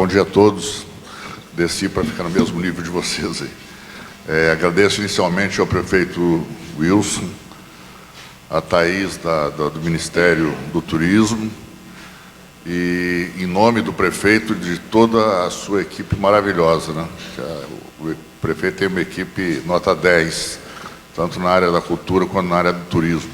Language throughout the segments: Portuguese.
dia a todos. Desci para ficar no mesmo nível de vocês aí. Agradeço inicialmente ao prefeito Wilson, a Thaís do Ministério do Turismo e, em nome do prefeito, de toda a sua equipe maravilhosa, né? O prefeito tem uma equipe nota 10, tanto na área da cultura quanto na área do turismo,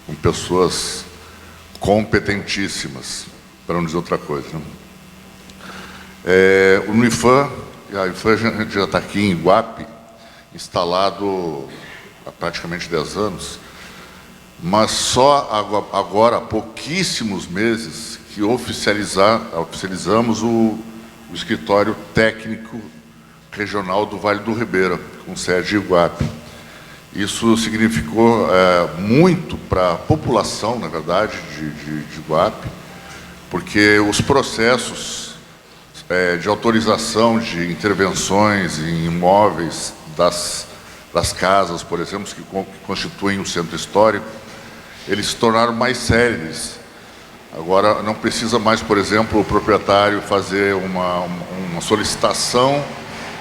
com pessoas competentíssimas, para não dizer outra coisa, né? O IFAM, a IFAM já está aqui em Iguape, instalado há praticamente 10 anos, mas só agora, há pouquíssimos meses, que oficializamos o escritório técnico regional do Vale do Ribeira, com sede em Iguape. Isso significou muito para a população, na verdade, de Iguape, porque os processos de autorização de intervenções em imóveis das casas, por exemplo, que constituem o centro histórico, eles se tornaram mais céleres. Agora, não precisa mais, por exemplo, o proprietário fazer uma solicitação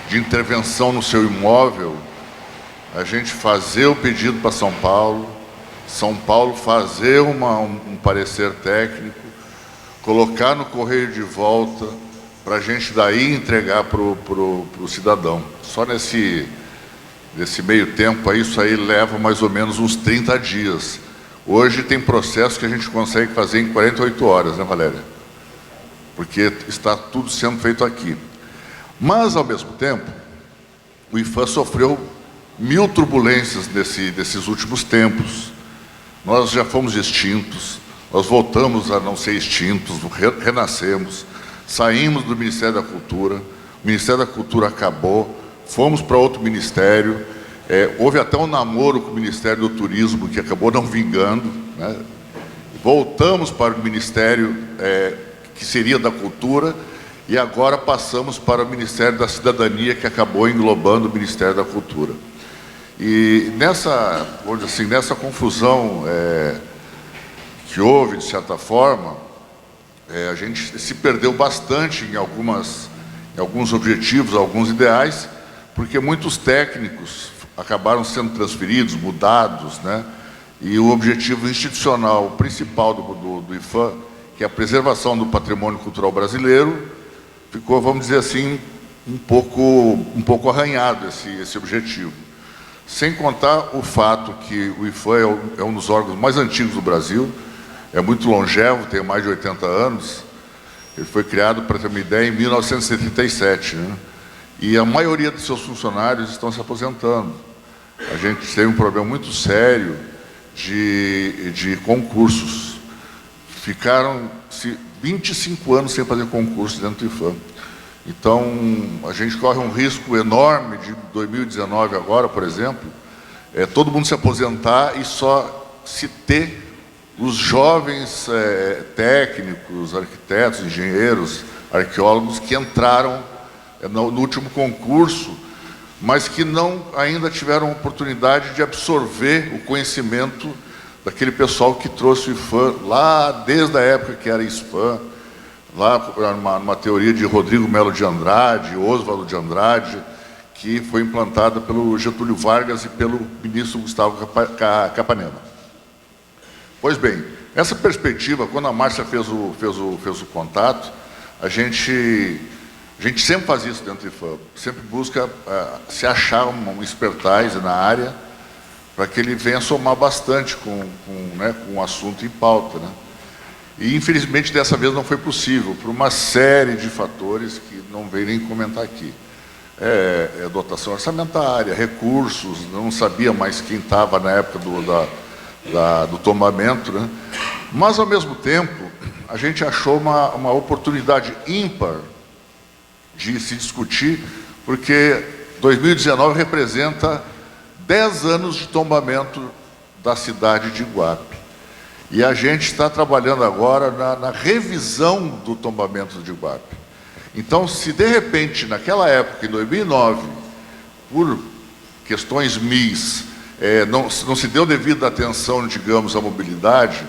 de intervenção no seu imóvel, a gente fazer o pedido para São Paulo fazer um parecer técnico, colocar no correio de volta, para a gente daí entregar para o cidadão. Só nesse meio tempo, isso aí leva mais ou menos uns 30 dias. Hoje tem processo que a gente consegue fazer em 48 horas, né, Valéria? Porque está tudo sendo feito aqui. Mas, ao mesmo tempo, o IFAM sofreu 1000 turbulências desses últimos tempos. Nós já fomos extintos, nós voltamos a não ser extintos, renascemos, saímos do Ministério da Cultura, o Ministério da Cultura acabou, fomos para outro ministério, houve até um namoro com o Ministério do Turismo, que acabou não vingando, né? Voltamos para o Ministério que seria da Cultura, e agora passamos para o Ministério da Cidadania, que acabou englobando o Ministério da Cultura. E nessa confusão que houve, de certa forma, a gente se perdeu bastante em alguns objetivos, alguns ideais, porque muitos técnicos acabaram sendo transferidos, mudados, né? E o objetivo institucional principal do IFAM, que é a preservação do patrimônio cultural brasileiro, ficou, vamos dizer assim, um pouco arranhado esse objetivo. Sem contar o fato que o IFAM é um dos órgãos mais antigos do Brasil, é muito longevo, tem mais de 80 anos. Ele foi criado, para ter uma ideia, em 1977, né? E a maioria dos seus funcionários estão se aposentando. A gente teve um problema muito sério de concursos. Ficaram 25 anos sem fazer concurso dentro do IFAM. Então, a gente corre um risco enorme de 2019 agora, por exemplo, todo mundo se aposentar e só se ter os jovens técnicos, arquitetos, engenheiros, arqueólogos que entraram no último concurso, mas que não ainda tiveram oportunidade de absorver o conhecimento daquele pessoal que trouxe o IFAM lá desde a época que era ISFAM, lá numa teoria de Rodrigo Melo de Andrade, Oswaldo de Andrade, que foi implantada pelo Getúlio Vargas e pelo ministro Gustavo Capanema. Pois bem, essa perspectiva, quando a Márcia fez o contato, a gente sempre faz isso dentro do IFAM, sempre busca se achar um expertise na área, para que ele venha somar bastante com o assunto em pauta, né? E, infelizmente, dessa vez não foi possível, por uma série de fatores que não veio nem comentar aqui. Dotação orçamentária, recursos, não sabia mais quem estava na época do tombamento, né? Mas, ao mesmo tempo, a gente achou uma oportunidade ímpar de se discutir, porque 2019 representa 10 anos de tombamento da cidade de Iguape. E a gente está trabalhando agora na revisão do tombamento de Iguape. Então, se de repente, naquela época, em 2009, por questões não se deu devida atenção, digamos, à mobilidade,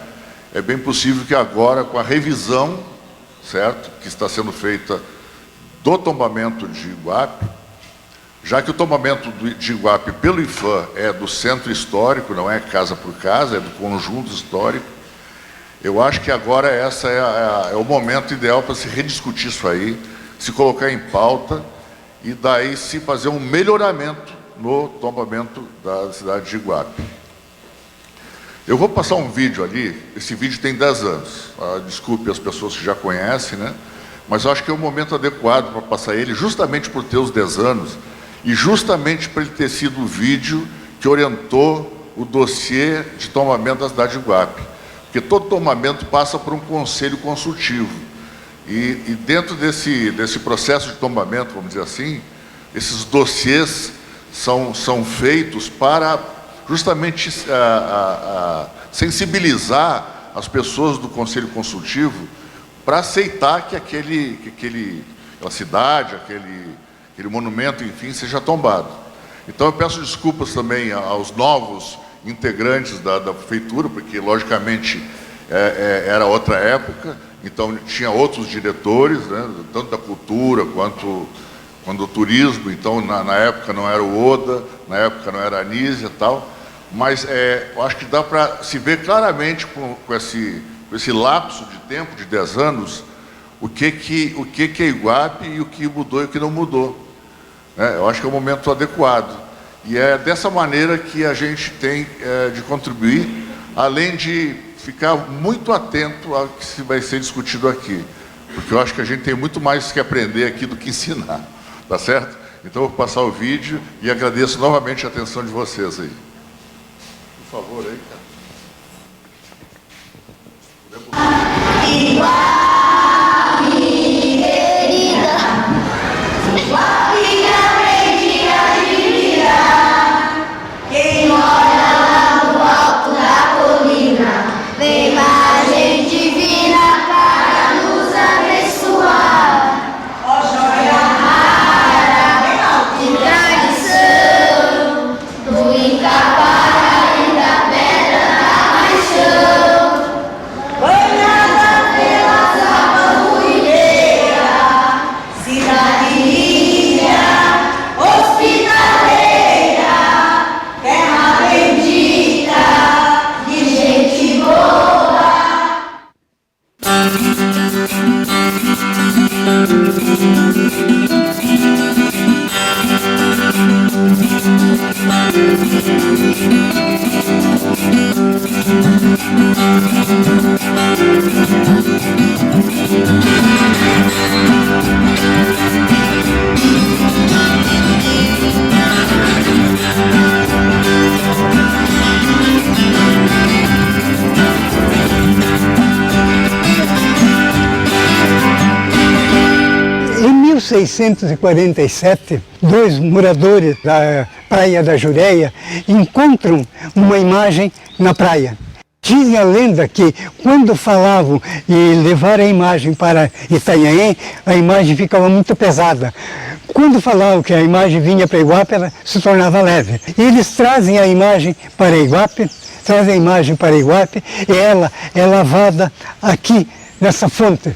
é bem possível que agora, com a revisão, certo, que está sendo feita do tombamento de Iguape, já que o tombamento de Iguape pelo IPHAN é do centro histórico, não é casa por casa, é do conjunto histórico, eu acho que agora essa é o momento ideal para se rediscutir isso aí, se colocar em pauta e daí se fazer um melhoramento no tombamento da cidade de Iguape. Eu vou passar um vídeo ali, esse vídeo tem 10 anos, desculpe as pessoas que já conhecem, né? Mas eu acho que é o momento adequado para passar ele, justamente por ter os 10 anos, e justamente para ele ter sido o vídeo que orientou o dossiê de tombamento da cidade de Iguape. Porque todo tombamento passa por um conselho consultivo. E dentro desse processo de tombamento, vamos dizer assim, esses dossiês são feitos para justamente sensibilizar as pessoas do conselho consultivo para aceitar que aquela cidade, aquele monumento, enfim, seja tombado. Então eu peço desculpas também aos novos integrantes da prefeitura, porque logicamente era outra época, então tinha outros diretores, né, tanto da cultura quanto do turismo, então na época não era o Oda, na época não era a Anísia e tal, mas eu acho que dá para se ver claramente com esse lapso de tempo de 10 anos, o que é Iguape e o que mudou e o que não mudou. Eu acho que é o momento adequado. E é dessa maneira que a gente tem de contribuir, além de ficar muito atento ao que vai ser discutido aqui. Porque eu acho que a gente tem muito mais que aprender aqui do que ensinar. Tá certo? Então eu vou passar o vídeo e agradeço novamente a atenção de vocês aí. Por favor, aí, cara. Iguape, querida, Iguape aprende a admirar. Quem mora lá no alto da colina vê imagem divina para nos abençoar. Ó joia rara de tradição, do Incapara e da pedra da paixão. Banhada pelas águas ruideiras, cidade linda, hospitaleira, terra bendita de gente boa. Em 1647, dois moradores da Praia da Jureia encontram uma imagem na praia. Diz a lenda que quando falavam em levar a imagem para Itanhaém, a imagem ficava muito pesada. Quando falavam que a imagem vinha para Iguape, ela se tornava leve. E eles trazem a imagem para Iguape, e ela é lavada aqui nessa fonte,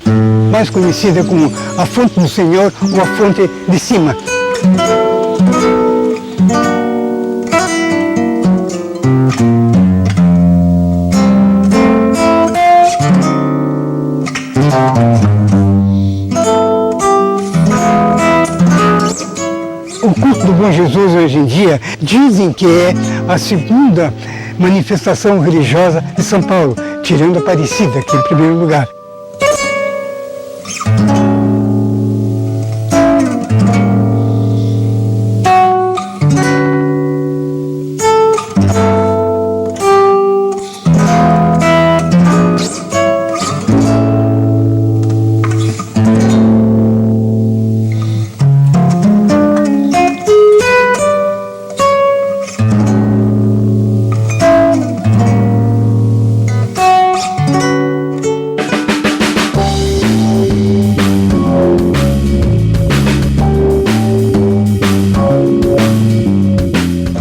mais conhecida como a fonte do Senhor ou a fonte de cima. O culto do Bom Jesus hoje em dia dizem que é a segunda manifestação religiosa de São Paulo, tirando a Aparecida, aqui em primeiro lugar.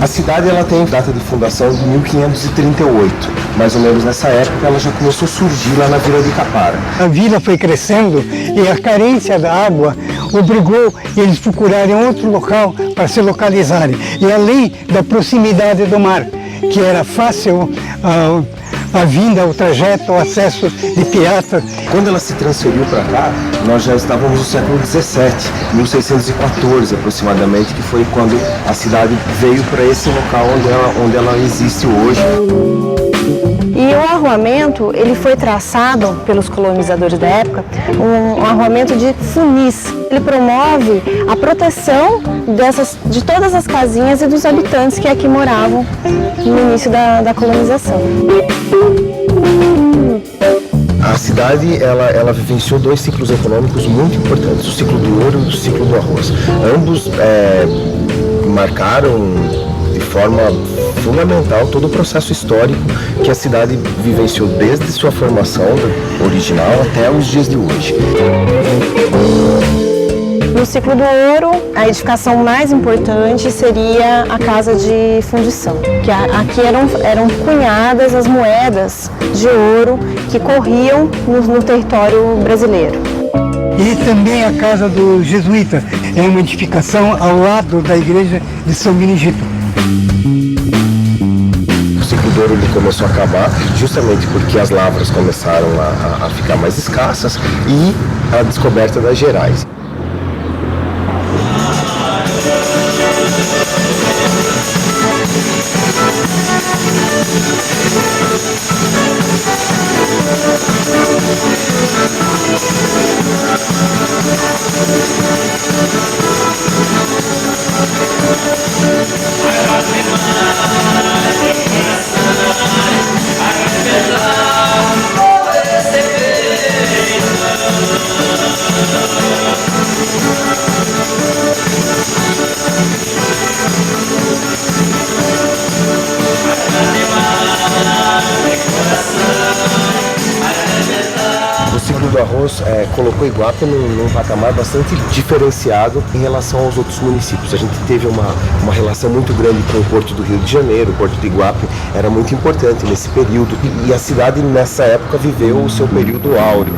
A cidade ela tem data de fundação de 1538. Mais ou menos nessa época ela já começou a surgir lá na Vila de Capara. A vila foi crescendo e a carência da água obrigou eles procurarem outro local para se localizarem. E além da proximidade do mar, que era fácil a vinda, o trajeto, o acesso de piratas. Quando ela se transferiu para cá, nós já estávamos no século XVII, 1614 aproximadamente, que foi quando a cidade veio para esse local onde ela existe hoje. E o arruamento, ele foi traçado pelos colonizadores da época, um arruamento de funis. Ele promove a proteção de todas as casinhas e dos habitantes que aqui moravam no início da colonização. A cidade, ela vivenciou dois ciclos econômicos muito importantes, o ciclo do ouro e o ciclo do arroz. Ambos marcaram de forma fundamental todo o processo histórico que a cidade vivenciou desde sua formação original até os dias de hoje. No ciclo do ouro, a edificação mais importante seria a casa de fundição, que aqui eram cunhadas as moedas de ouro que corriam no território brasileiro. E também a casa do jesuíta, é uma edificação ao lado da igreja de São Benedito. O ciclo do ouro ele começou a acabar justamente porque as lavras começaram a ficar mais escassas e a descoberta das gerais. O ciclo do arroz colocou Iguape num patamar bastante diferenciado em relação aos outros municípios. A gente teve uma relação muito grande com o Porto do Rio de Janeiro, o Porto de Iguape era muito importante nesse período e a cidade nessa época viveu o seu período áureo.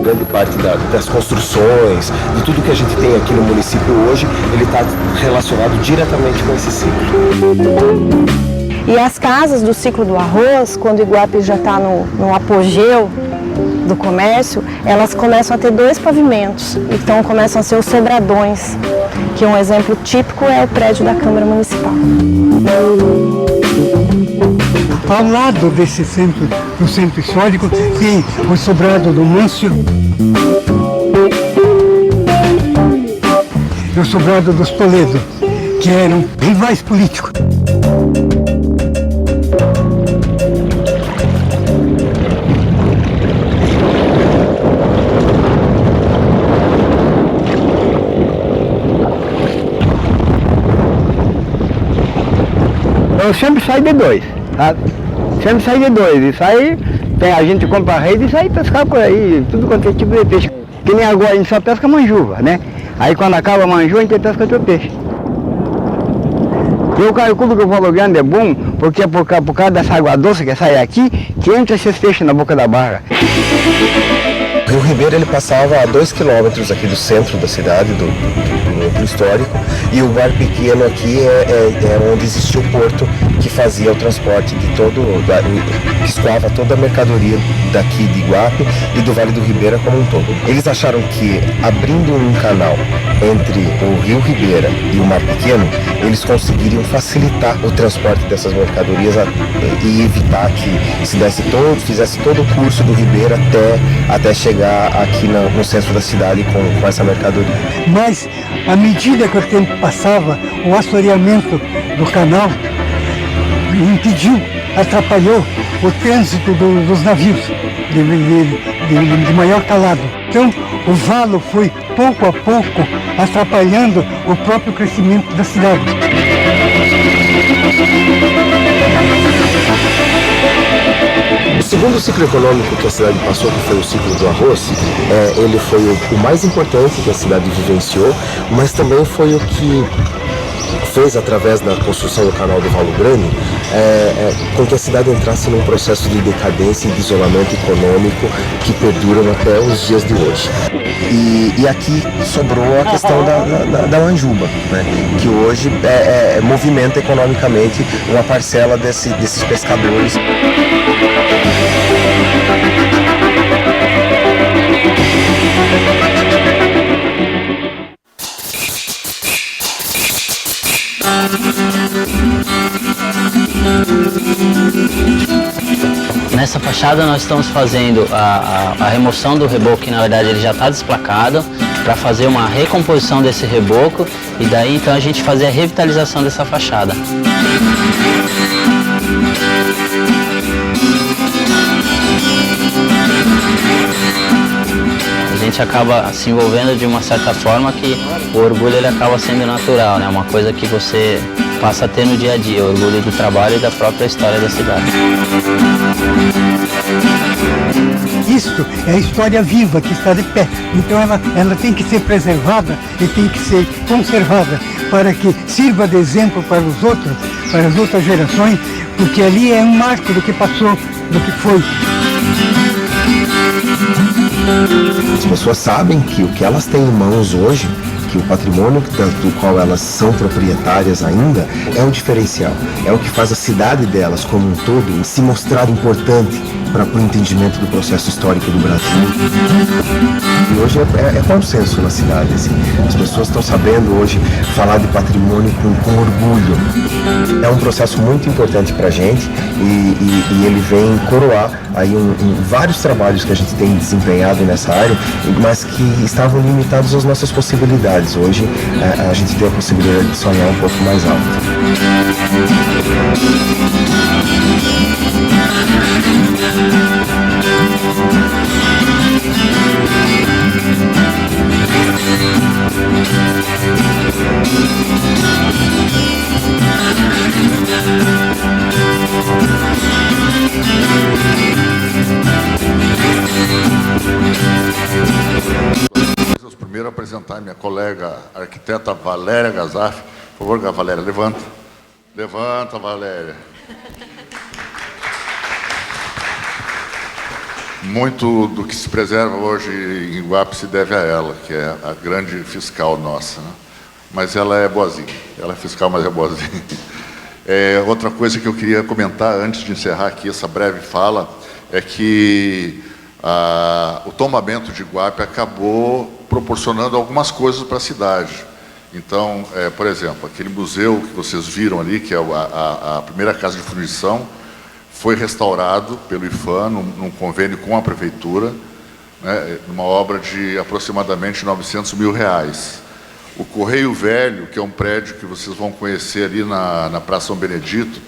Grande parte das construções, de tudo que a gente tem aqui no município hoje, ele está relacionado diretamente com esse ciclo. E as casas do ciclo do arroz, quando Iguape já está no apogeu do comércio, elas começam a ter dois pavimentos. Então começam a ser os sobradões, que um exemplo típico é o prédio da Câmara Municipal. Ao lado desse centro, do centro histórico, tem o sobrado do Mâncio e o sobrado dos Toledo, que eram rivais políticos. Eu sempre saio de dois, sabe? Sempre saio de dois. Isso aí, a gente compra a rede e sai pescar por aí, tudo quanto é tipo de peixe. Que nem agora a gente só pesca manjuva, né? Aí quando acaba a manjuva a gente pesca outro peixe. E o carcudo que eu falo grande é bom, porque é por causa dessa água doce que sai aqui, que entra esses peixes na boca da barra. O Rio Ribeira ele passava a 2 quilômetros aqui do centro da cidade, do núcleo histórico, e o Bar Pequeno aqui é onde existia o porto que fazia o transporte de que escoava toda a mercadoria daqui de Iguape e do Vale do Ribeira como um todo. Eles acharam que abrindo um canal entre o Rio Ribeira e o Mar Pequeno, eles conseguiriam facilitar o transporte dessas mercadorias e evitar que fizesse todo o curso do Ribeira até chegar aqui no centro da cidade com essa mercadoria. Mas, à medida que o tempo passava, o assoreamento do canal atrapalhou o trânsito dos navios de maior calado. Então, o valo foi, pouco a pouco, atrapalhando o próprio crescimento da cidade. O segundo ciclo econômico que a cidade passou, que foi o ciclo do arroz, ele foi o mais importante que a cidade vivenciou, mas também foi o que fez através da construção do canal do Valo Grande, com que a cidade entrasse num processo de decadência e de isolamento econômico que perduram até os dias de hoje. E aqui sobrou a questão da Manjuba, né, que hoje movimenta economicamente uma parcela desses pescadores. Nessa fachada nós estamos fazendo a remoção do reboco, que na verdade ele já está desplacado, para fazer uma recomposição desse reboco e daí então a gente fazer a revitalização dessa fachada. A gente acaba se envolvendo de uma certa forma que o orgulho ele acaba sendo natural, né? Uma coisa que você passa a ter no dia a dia, o orgulho do trabalho e da própria história da cidade. Isto é a história viva que está de pé, então ela tem que ser preservada e tem que ser conservada para que sirva de exemplo para os outros, para as outras gerações, porque ali é um marco do que passou, do que foi. As pessoas sabem que o que elas têm em mãos hoje, que o patrimônio do qual elas são proprietárias ainda, é um diferencial. É o que faz a cidade delas como um todo se mostrar importante para o entendimento do processo histórico do Brasil. E hoje é consenso na cidade. Assim. As pessoas estão sabendo hoje falar de patrimônio com orgulho. É um processo muito importante para a gente e ele vem coroar aí vários trabalhos que a gente tem desempenhado nessa área, mas que estavam limitados às nossas possibilidades. Hoje a gente tem a possibilidade de sonhar um pouco mais alto. Primeiro apresentar minha colega a arquiteta Valéria Gazaf. Por favor, Valéria, levanta. Levanta, Valéria. Muito do que se preserva hoje em Iguape se deve a ela, que é a grande fiscal nossa, né? Mas ela é boazinha. Ela é fiscal, mas é boazinha. Outra coisa que eu queria comentar antes de encerrar aqui essa breve fala é que o tombamento de Iguape acabou proporcionando algumas coisas para a cidade. Então, por exemplo, aquele museu que vocês viram ali, que é a primeira casa de fundição, foi restaurado pelo IPHAN num convênio com a prefeitura, né, numa obra de aproximadamente R$900 mil. O Correio Velho, que é um prédio que vocês vão conhecer ali na Praça São Benedito,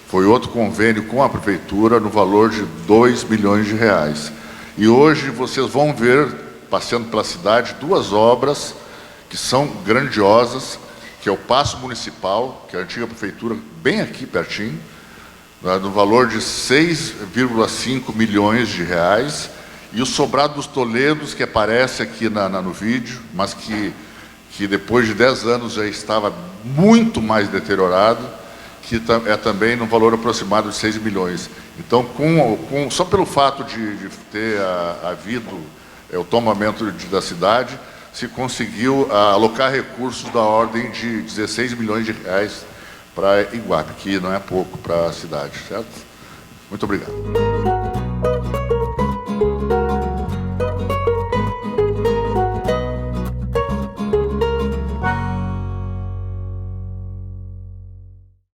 foi outro convênio com a prefeitura no valor de R$2 milhões. E hoje vocês vão ver, passeando pela cidade, duas obras que são grandiosas, que é o Paço Municipal, que é a antiga prefeitura, bem aqui pertinho, no valor de R$6,5 milhões, e o Sobrado dos Toledos, que aparece aqui no vídeo, mas que depois de 10 anos já estava muito mais deteriorado, que é também no valor aproximado de 6 milhões. Então, só pelo fato de ter havido o tombamento da cidade, se conseguiu alocar recursos da ordem de R$16 milhões para Iguape, que não é pouco para a cidade, certo? Muito obrigado.